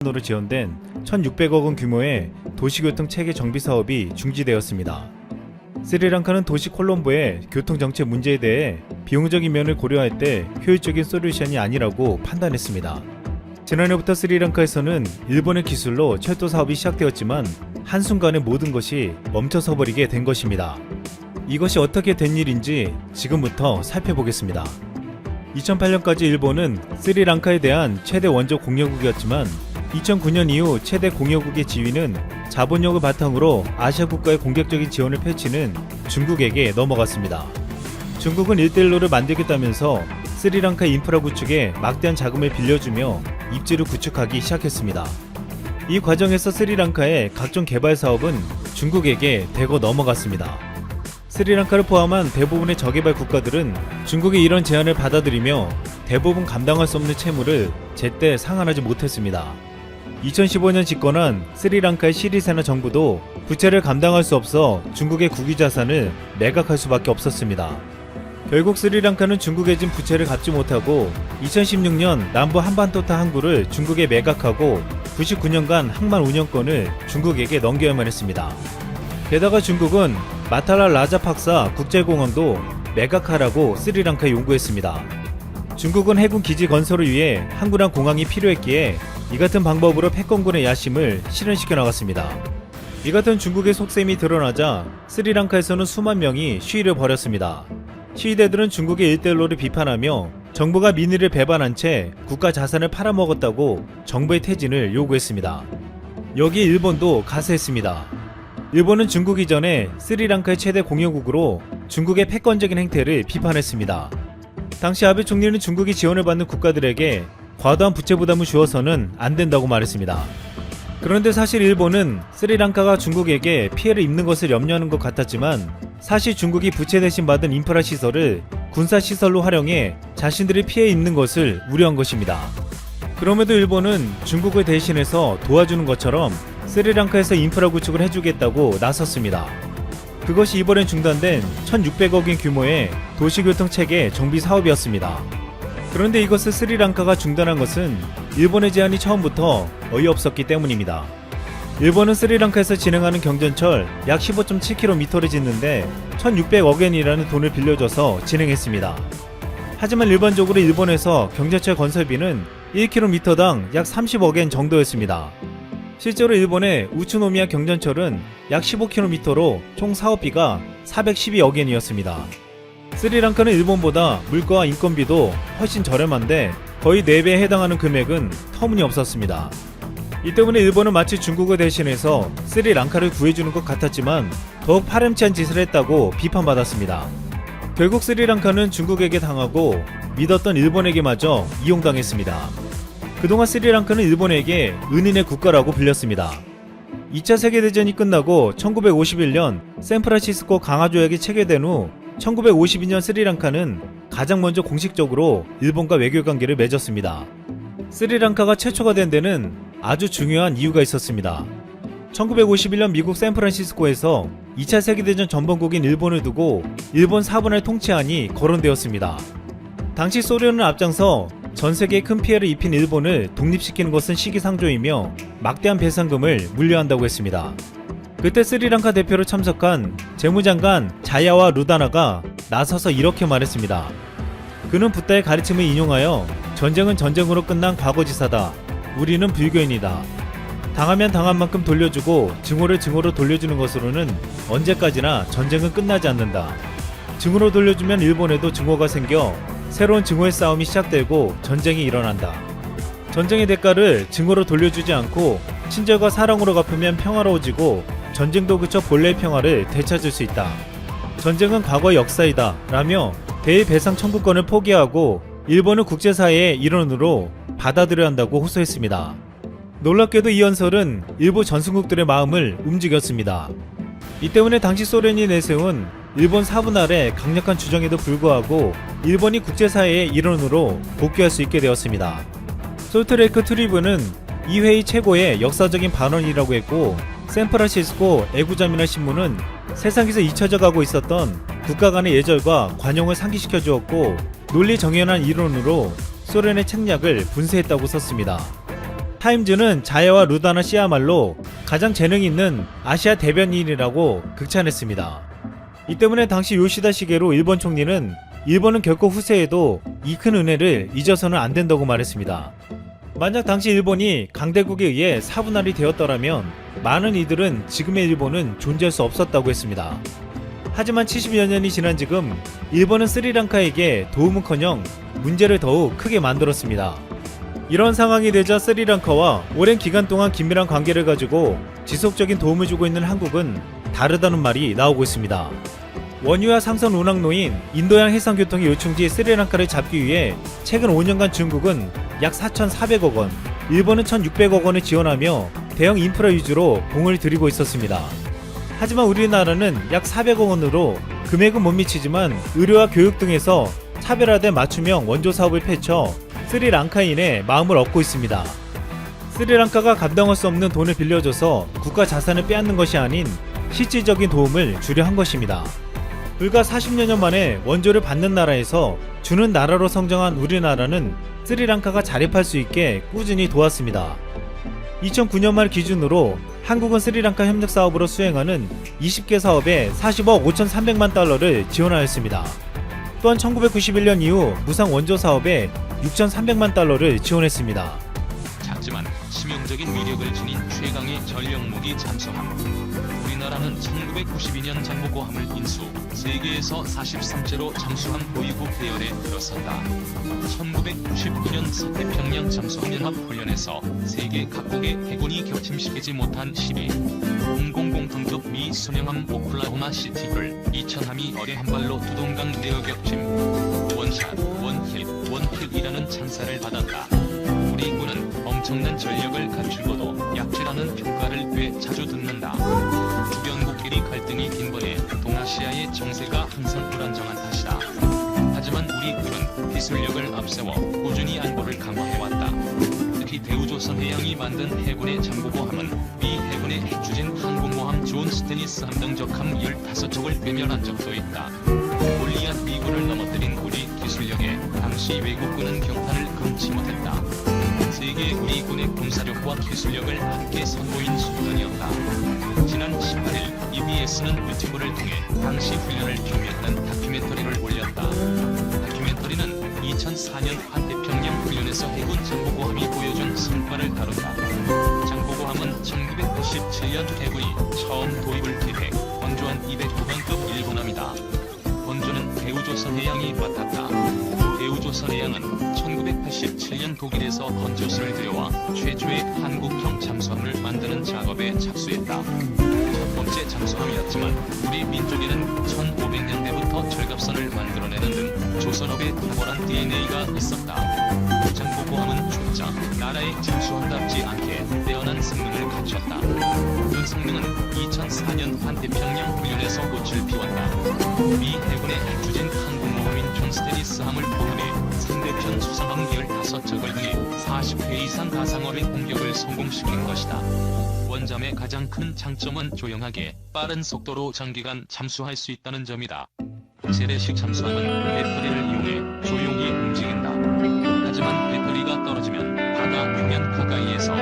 으로 지원된 1,600억 원 규모의 도시교통 체계 정비 사업이 중지되었습니다. 스리랑카는 도시 콜롬보의 교통정체 문제에 대해 비용적인 면을 고려할 때 효율적인 솔루션이 아니라고 판단했습니다. 지난해부터 스리랑카에서는 일본의 기술로 철도 사업이 시작되었지만 한순간에 모든 것이 멈춰서 버리게 된 것입니다. 이것이 어떻게 된 일인지 지금부터 살펴보겠습니다. 2008년까지 일본은 스리랑카에 대한 최대 원조 공여국이었지만 2009년 이후 최대 공여국의 지위는 자본력을 바탕으로 아시아 국가의 공격적인 지원을 펼치는 중국에게 넘어갔습니다. 중국은 1대1로를 만들겠다면서 스리랑카 인프라 구축에 막대한 자금을 빌려주며 입지를 구축하기 시작했습니다. 이 과정에서 스리랑카의 각종 개발 사업은 중국에게 대거 넘어갔습니다. 스리랑카를 포함한 대부분의 저개발 국가들은 중국의 이런 제안을 받아들이며 대부분 감당할 수 없는 채무를 제때 상환하지 못했습니다. 2015년 집권한 스리랑카의 시리세나 정부도 부채를 감당할 수 없어 중국의 국유자산을 매각할 수밖에 없었습니다. 결국 스리랑카는 중국에 진 부채를 갚지 못하고 2016년 남부 한반도타 항구를 중국에 매각하고 99년간 항만 운영권을 중국에게 넘겨야만 했습니다. 게다가 중국은 마탈라 라자팍사 국제공항도 매각하라고 스리랑카에 요구했습니다. 중국은 해군 기지 건설을 위해 항구랑 공항이 필요했기에 이 같은 방법으로 패권군의 야심을 실현시켜 나갔습니다. 이 같은 중국의 속셈이 드러나자 스리랑카에서는 수만 명이 시위를 벌였습니다. 시위대들은 중국의 일대일로를 비판하며 정부가 민의를 배반한 채 국가 자산을 팔아먹었다고 정부의 퇴진을 요구했습니다. 여기에 일본도 가세했습니다. 일본은 중국 이전에 스리랑카의 최대 공여국으로 중국의 패권적인 행태를 비판했습니다. 당시 아베 총리는 중국이 지원을 받는 국가들에게 과도한 부채 부담을 주어서는 안 된다고 말했습니다. 그런데 사실 일본은 스리랑카가 중국에게 피해를 입는 것을 염려하는 것 같았지만 사실 중국이 부채 대신 받은 인프라 시설을 군사 시설로 활용해 자신들이 피해 입는 것을 우려한 것입니다. 그럼에도 일본은 중국을 대신해서 도와주는 것처럼 스리랑카에서 인프라 구축을 해주겠다고 나섰습니다. 그것이 이번엔 중단된 1,600억 원 규모의 도시교통체계 정비 사업이었습니다. 그런데 이것을 스리랑카가 중단한 것은 일본의 제안이 처음부터 어이없었기 때문입니다. 일본은 스리랑카에서 진행하는 경전철 약 15.7km를 짓는데 1,600억 엔이라는 돈을 빌려줘서 진행했습니다. 하지만 일반적으로 일본에서 경전철 건설비는 1km당 약 30억 엔 정도였습니다. 실제로 일본의 우츠노미야 경전철은 약 15km로 총 사업비가 412억 엔이었습니다. 스리랑카는 일본보다 물가와 인건비도 훨씬 저렴한데 거의 4배에 해당하는 금액은 터무니없었습니다. 이 때문에 일본은 마치 중국을 대신해서 스리랑카를 구해주는 것 같았지만 더욱 파렴치한 짓을 했다고 비판받았습니다. 결국 스리랑카는 중국에게 당하고 믿었던 일본에게마저 이용당했습니다. 그동안 스리랑카는 일본에게 은인의 국가라고 불렸습니다. 2차 세계대전이 끝나고 1951년 샌프란시스코 강화조약이 체결된 후 1952년 스리랑카는 가장 먼저 공식적으로 일본과 외교관계를 맺었습니다. 스리랑카가 최초가 된 데는 아주 중요한 이유가 있었습니다. 1951년 미국 샌프란시스코에서 2차 세계대전 전범국인 일본을 두고 일본 4분할 통치안이 거론되었습니다. 당시 소련은 앞장서 전세계에 큰 피해를 입힌 일본을 독립시키는 것은 시기상조이며 막대한 배상금을 물려한다고 했습니다. 그때 스리랑카 대표로 참석한 재무장관 자야와 루다나가 나서서 이렇게 말했습니다. 그는 붓다의 가르침을 인용하여 전쟁은 전쟁으로 끝난 과거지사다. 우리는 불교인이다. 당하면 당한 만큼 돌려주고 증오를 증오로 돌려주는 것으로는 언제까지나 전쟁은 끝나지 않는다. 증오로 돌려주면 일본에도 증오가 생겨 새로운 증오의 싸움이 시작되고 전쟁이 일어난다. 전쟁의 대가를 증오로 돌려주지 않고 친절과 사랑으로 갚으면 평화로워지고 전쟁도 그쳐 본래의 평화를 되찾을 수 있다. 전쟁은 과거의 역사이다 라며 대의 배상 청구권을 포기하고 일본은 국제사회의 일원으로 받아들여야 한다고 호소했습니다. 놀랍게도 이 연설은 일부 전승국들의 마음을 움직였습니다. 이 때문에 당시 소련이 내세운 일본 4분할의 강력한 주장에도 불구하고 일본이 국제사회의 일원으로 복귀할 수 있게 되었습니다. 솔트레이크 트리뷴은 이 회의 최고의 역사적인 발언이라고 했고 샌프란시스코 애구자미나 신문은 세상에서 잊혀져 가고 있었던 국가 간의 예절과 관용을 상기시켜 주었고 논리 정연한 이론으로 소련의 책략을 분쇄했다고 썼습니다. 타임즈는 자야와 루다나 씨야말로 가장 재능 있는 아시아 대변인이라고 극찬했습니다. 이 때문에 당시 요시다 시게루 일본 총리는 일본은 결코 후세에도 이 큰 은혜를 잊어서는 안 된다고 말했습니다. 만약 당시 일본이 강대국에 의해 사분할이 되었더라면 많은 이들은 지금의 일본은 존재할 수 없었다고 했습니다. 하지만 70여 년이 지난 지금 일본은 스리랑카에게 도움은커녕 문제를 더욱 크게 만들었습니다. 이런 상황이 되자 스리랑카와 오랜 기간 동안 긴밀한 관계를 가지고 지속적인 도움을 주고 있는 한국은 다르다는 말이 나오고 있습니다. 원유와 상선 운항로인 인도양 해상교통의 요충지 스리랑카를 잡기 위해 최근 5년간 중국은 약 4,400억 원, 일본은 1,600억 원을 지원하며 대형 인프라 위주로 공을 들이고 있었습니다. 하지만 우리나라는 약 400억 원으로 금액은 못 미치지만 의료와 교육 등에서 차별화된 맞춤형 원조 사업을 펼쳐 스리랑카인의 마음을 얻고 있습니다. 스리랑카가 감당할 수 없는 돈을 빌려줘서 국가 자산을 빼앗는 것이 아닌 실질적인 도움을 주려 한 것입니다. 불과 40여 년 만에 원조를 받는 나라에서 주는 나라로 성장한 우리나라는 스리랑카가 자립할 수 있게 꾸준히 도왔습니다. 2009년 말 기준으로 한국은 스리랑카 협력 사업으로 수행하는 20개 사업에 40억 5,300만 달러를 지원하였습니다. 또한 1991년 이후 무상 원조 사업에 6,300만 달러를 지원했습니다. 작지만 치명적인 위력을 지닌 최강의 전력무기 잠수함. 우리나라는 1992년 장보고함을 인수, 세계에서 43제로 잠수함 보유국 대열에 들어섰다. 1999년 서태평양 잠수함연합 훈련에서 세계 각국의 해군이 격침시키지 못한 12 등급 미 순영함 오클라호마 시티를 2000함이 어뢰 한 발로 두동강 내어 격침, 원샷, 원힐이라는 찬사를 받았다. 우리 군은 엄청난 전력을 갖추고도 약체라는 평가를 꽤 자주 듣는다. 주변국끼리 갈등이 빈번해 동아시아의 정세가 항상 불안정한 탓이다. 하지만 우리 군은 기술력을 앞세워 꾸준히 안보를 강화해왔다. 특히 대우조선해양이 만든 해군의 장보고함은 미 해군의 핵추진 항공모함 존 스테니스함 등 적함 15척을 괴멸한 적도 있다. 골리앗 미군을 넘어뜨린 우리 기술력에 당시 외국군은 경탄을 금치 못했다. 세계 우리 군의 군사력과 기술력을 함께 선보인 순간이었다. 지난 18일 EBS는 유튜브를 통해 당시 훈련을 경유했던 다큐멘터리를 올렸다. 다큐멘터리는 2004년 환태평양 훈련에서 해군 장보고함이 보여준 성과를 다룬다. 장보고함은 1987년 해군이 처음 도입을 계획, 건조한 209번급 일본함이다. 건조는 대우조선해양이 맡았다. 대우조선해양은 1987년 독일에서 건조수를 들여와 최초의 한국형 잠수함을 만드는 작업에 착수했다. 첫 번째 잠수함이었지만 우리 민족에는 1500년대부터 철갑선을 만들어내는 등 조선업에 탁월한 DNA가 있었다. 장보고함은 좁자 나라의 잠수함답지 않게 뛰어난 성능을 갖췄다. 그 성능은 2004년 환태평양 훈련에서 꽃을 피웠다. 미 해군의 핵추진 항공모함인 존 스테니스함을 포함해 상대편 수상함 15척을 등에 40회 이상 가상어뢰 공격을 성공시킨 것이다. 원잠의 가장 큰 장점은 조용하게 빠른 속도로 장기간 잠수할 수 있다는 점이다. 재래식 잠수함은 배터리를 이용해 조용히 움직인다. 하지만 배터리가 떨어지면 바다 표면 가까이에서